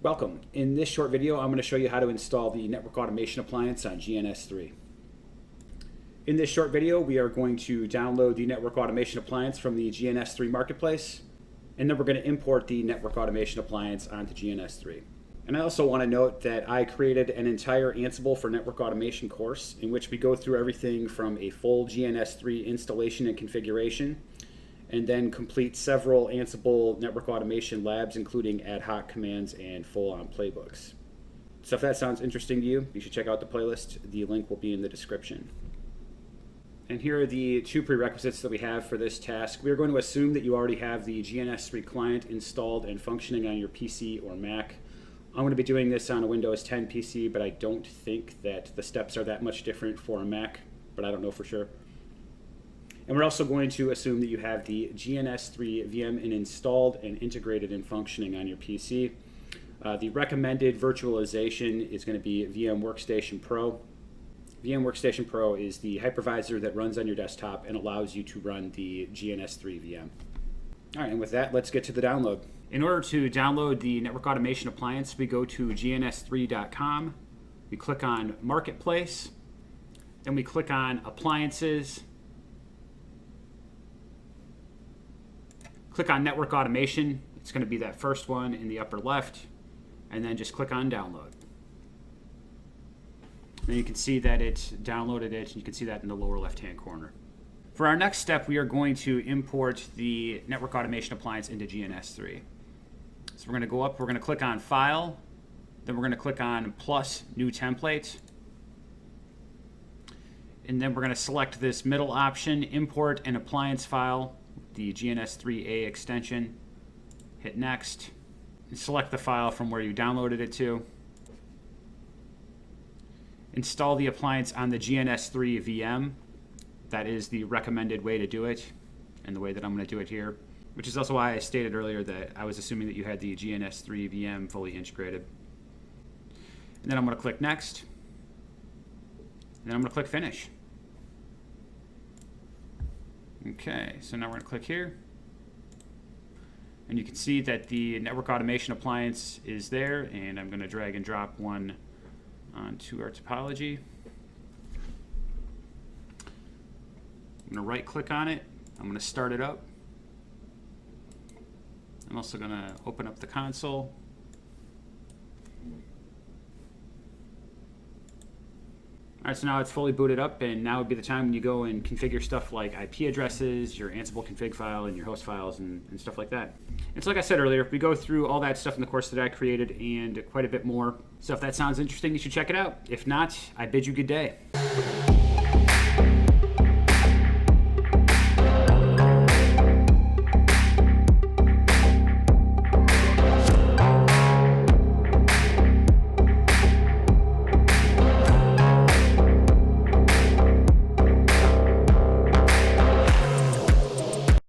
Welcome. In this short video, I'm going to show you how to install the Network Automation Appliance on GNS3. In this short video, we are going to download the Network Automation Appliance from the GNS3 marketplace, and then we're going to import the Network Automation Appliance onto GNS3. And I also want to note that I created an entire ANSIBLE for Network Automation course in which we go through everything from a full GNS3 installation and configuration, and then complete several ANSIBLE network automation labs, including ad hoc commands and full-on playbooks. So if that sounds interesting to you, you should check out the playlist. The link will be in the description. And here are the two prerequisites that we have for this task. We are going to assume that you already have the GNS3 client installed and functioning on your PC or Mac. I'm going to be doing this on a Windows 10 PC, but I don't think that the steps are that much different for a Mac, but I don't know for sure. And we're also going to assume that you have the GNS3 VM installed and integrated and functioning on your PC. The recommended virtualization is going to be VM Workstation Pro. VM Workstation Pro is the hypervisor that runs on your desktop and allows you to run the GNS3 VM. All right, and with that, let's get to the download. In order to download the Network Automation Appliance, we go to gns3.com. We click on Marketplace. Then we click on Appliances. Click on Network Automation. It's going to be that first one in the upper left, and then just click on Download. Then you can see that it downloaded it, and you can see that in the lower left-hand corner. For our next step, we are going to import the Network Automation Appliance into GNS3. So we're going to go up, we're going to click on File, then we're going to click on Plus New Template, and then we're going to select this middle option, Import an Appliance File, the GNS3A extension, hit Next, and select the file from where you downloaded it to. Install the appliance on the GNS3 VM. That is the recommended way to do it, and the way that I'm going to do it here, which is also why I stated earlier that I was assuming that you had the GNS3 VM fully integrated. And then I'm going to click Next, and then I'm going to click Finish. Okay, so now we're going to click here, and you can see that the Network Automation Appliance is there, and I'm going to drag and drop one onto our topology. I'm going to right click on it, I'm going to start it up. I'm also going to open up the console. All right, so now it's fully booted up, and now would be the time when you go and configure stuff like IP addresses, your Ansible config file, and your host files, and stuff like that. And so like I said earlier, we go through all that stuff in the course that I created and quite a bit more. So if that sounds interesting, you should check it out. If not, I bid you good day.